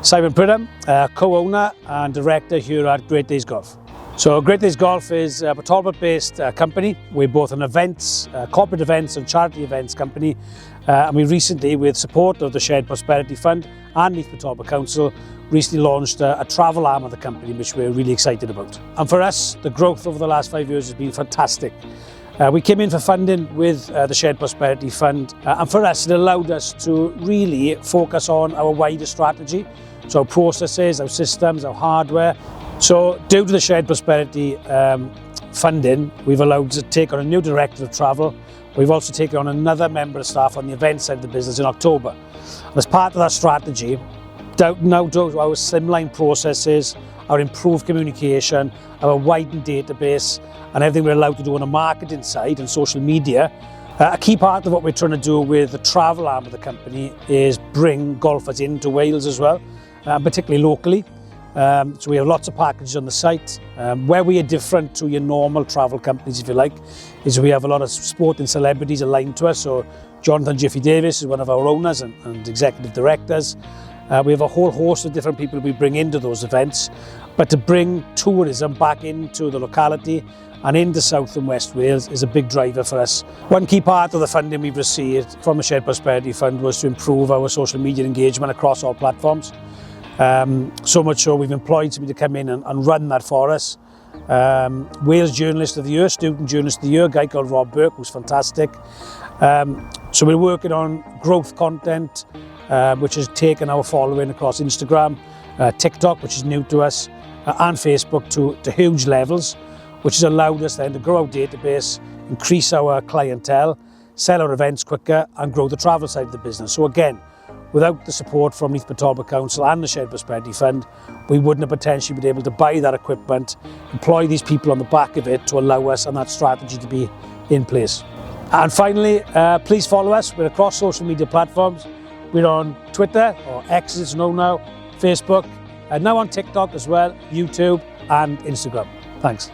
Simon Pridham, co-owner and director here at Great Days Golf. So Great Days Golf is a Bort Talbot based company. We're both an events, corporate events and charity events company. And we recently, with support of the Shared Prosperity Fund and Bort Talbot Council, recently launched a travel arm of the company, which we're really excited about. And for us, the growth over the last 5 years has been fantastic. We came in for funding with the Shared Prosperity Fund, and for us it allowed us to really focus on our wider strategy, so our processes, our systems, our hardware. So due to the Shared Prosperity funding, we've allowed to take on a new director of travel. We've also taken on another member of staff on the event side of the business in October. And as part of that strategy, now to our slimline processes, our improved communication, our widened database, and everything we're allowed to do on the marketing side and social media. A key part of what we're trying to do with the travel arm of the company is bring golfers into Wales as well, particularly locally. So we have lots of packages on the site. Where we are different to your normal travel companies, if you like, is we have a lot of sporting celebrities aligned to us. So Jonathan Jiffy Davis is one of our owners and executive directors. We have a whole host of different people we bring into those events, but to bring tourism back into the locality and into South and West Wales is a big driver for us. One key part of the funding we've received from the Shared Prosperity Fund was to improve our social media engagement across all platforms. So much so we've employed somebody to come in and run that for us. Wales Journalist of the Year, Student Journalist of the Year, a guy called Rob Burke, who's fantastic. So we're working on growth content, which has taken our following across Instagram, TikTok, which is new to us, and Facebook to huge levels, which has allowed us then to grow our database, increase our clientele, sell our events quicker, and grow the travel side of the business. So again, without the support from Bort Talbot Council and the Shared Prosperity Fund, we wouldn't have potentially been able to buy that equipment, employ these people on the back of it to allow us and that strategy to be in place. And finally, please follow us. We're across social media platforms. We're on Twitter, or X as it's known now, Facebook, and now on TikTok as well, YouTube and Instagram. Thanks.